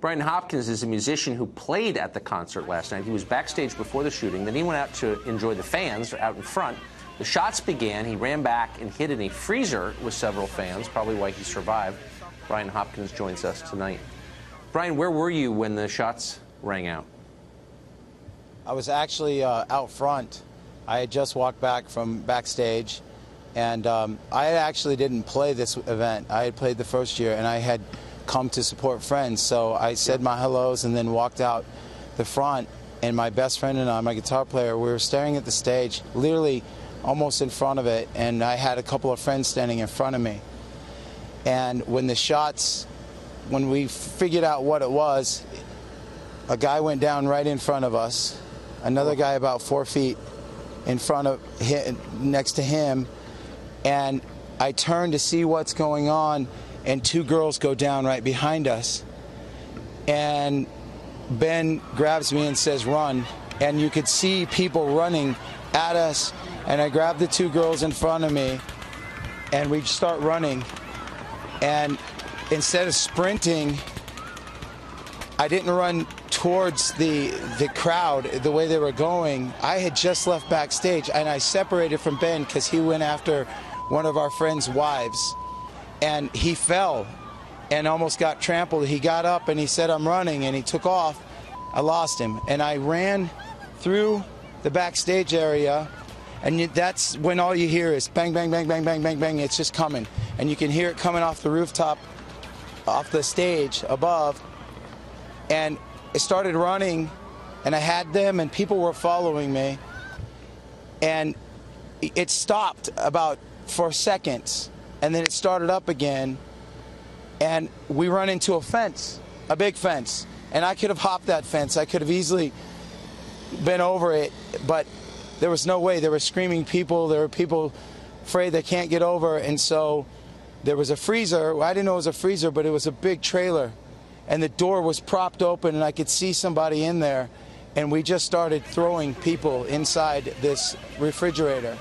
Brian Hopkins is a musician who played at the concert last night. He was backstage before the shooting. Then he went out to enjoy the fans out in front. The shots began. He ran back and hid in a freezer with several fans, probably why he survived. Brian Hopkins joins us tonight. Brian, where were you when the shots rang out? I was actually out front. I had just walked back from backstage, and I actually didn't play this event. I had played the first year, and I had come to support friends. So I said my hellos and then walked out the front, and my best friend and I, my guitar player, we were staring at the stage, literally almost in front of it, and I had a couple of friends standing in front of me. And when the shots, when we figured out what it was, a guy went down right in front of us, another guy about 4 feet in front of him, next to him, and I turned to see what's going on, and two girls go down right behind us. And Ben grabs me and says, "Run." And you could see people running at us, and I grabbed the two girls in front of me, and we start running. And instead of sprinting, I didn't run towards the crowd the way they were going. I had just left backstage, and I separated from Ben because he went after one of our friends' wives. And he fell and almost got trampled. He got up and he said, "I'm running," and he took off. I lost him. And I ran through the backstage area, and that's when all you hear is bang, bang, bang, bang, bang, bang, bang. It's just coming. And you can hear it coming off the rooftop, off the stage above. And I started running, and I had them, and people were following me. And it stopped about for seconds. And then it started up again, and we run into a fence, a big fence. And I could have hopped that fence. I could have easily been over it, but there was no way. There were screaming people. There were people afraid they can't get over. And so there was a freezer. I didn't know it was a freezer, but it was a big trailer. And the door was propped open, and I could see somebody in there. And we just started throwing people inside this refrigerator.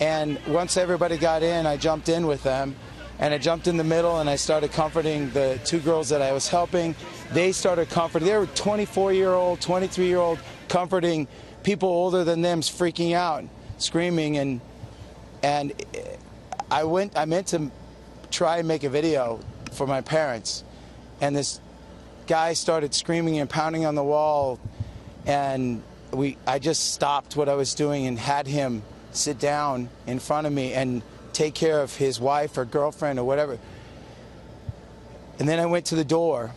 And once everybody got in, I jumped in with them, and I jumped in the middle, and I started comforting the two girls that I was helping. They started comforting. They were 24-year-old, 23-year-old, comforting people older than them, freaking out, screaming. And I meant to try and make a video for my parents, and this guy started screaming and pounding on the wall, and I just stopped what I was doing and had him sit down in front of me and take care of his wife or girlfriend or whatever. And then I went to the door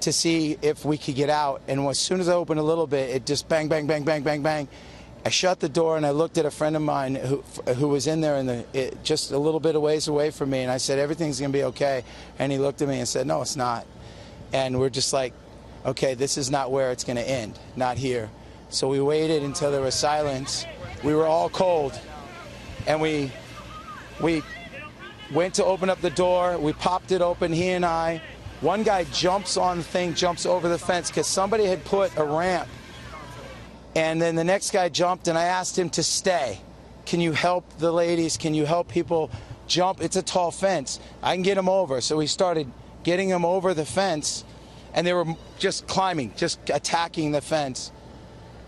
to see if we could get out. And as soon as I opened a little bit, it just bang, bang, bang, bang, bang, bang. I shut the door, and I looked at a friend of mine who was in there just a little bit of ways away from me. And I said, "Everything's going to be okay." And he looked at me and said, "No, it's not." And we're just like, okay, this is not where it's going to end, not here. So we waited until there was silence. We were all cold, and we went to open up the door. We popped it open, he and I. One guy jumps on the thing, jumps over the fence because somebody had put a ramp. And then the next guy jumped, and I asked him to stay. "Can you help the ladies? Can you help people jump? It's a tall fence. I can get them over." So we started getting them over the fence, and they were just climbing, just attacking the fence.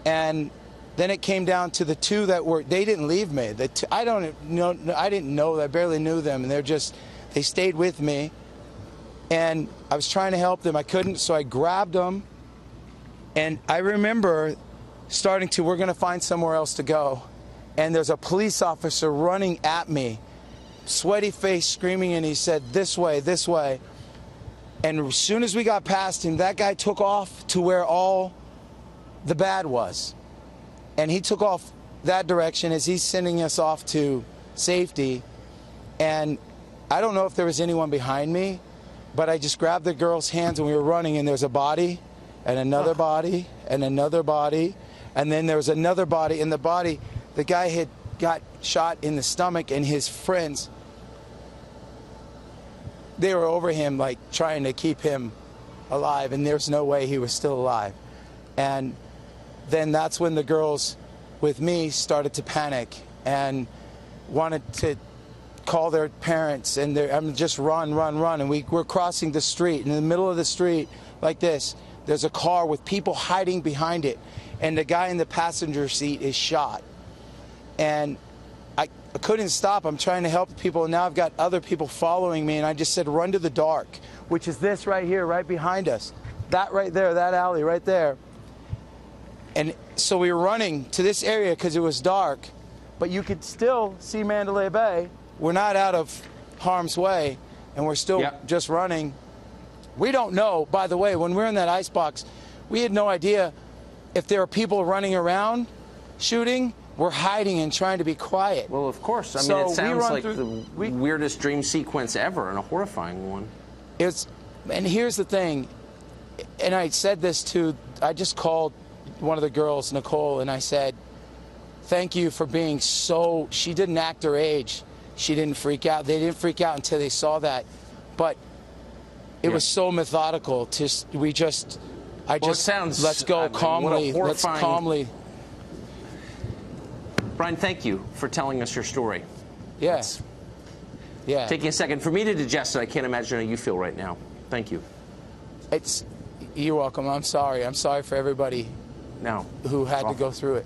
And then it came down to the two that they didn't leave me. I didn't know, I barely knew them, and they stayed with me. And I was trying to help them, I couldn't, so I grabbed them. And I remember we're going to find somewhere else to go. And there's a police officer running at me, sweaty face, screaming, and he said, "This way, this way." And as soon as we got past him, that guy took off to where all the bad was. And he took off that direction as he's sending us off to safety. And I don't know if there was anyone behind me, but I just grabbed the girl's hands, and we were running, and there's a body and another body and another body. And then there was another body. In the body, the guy had got shot in the stomach, and his friends, they were over him, like trying to keep him alive, and there's no way he was still alive. And then that's when the girls with me started to panic and wanted to call their parents, and I'm just run, and we're crossing the street. In the middle of the street, like this, there's a car with people hiding behind it, and the guy in the passenger seat is shot. And I couldn't stop. I'm trying to help people, and now I've got other people following me, and I just said, run to the dark, which is this right here, right behind us. That right there, that alley right there. And so we were running to this area because it was dark, but you could still see Mandalay Bay. We're not out of harm's way, and we're still just running. We don't know, by the way, when we're in that ice box, we had no idea if there are people running around shooting. We're hiding and trying to be quiet. Well, of course. I mean, it sounds like the weirdest dream sequence ever, and a horrifying one. And here's the thing, and I said this I just called one of the girls, Nicole, and I said, thank you for being so, she didn't act her age. She didn't freak out. They didn't freak out until they saw that. But it was so methodical. Let's go calmly. Let's calmly. Brian, thank you for telling us your story. Yes. Yeah. Taking a second for me to digest it. I can't imagine how you feel right now. Thank you. You're welcome. I'm sorry. I'm sorry for everybody who had to go through it.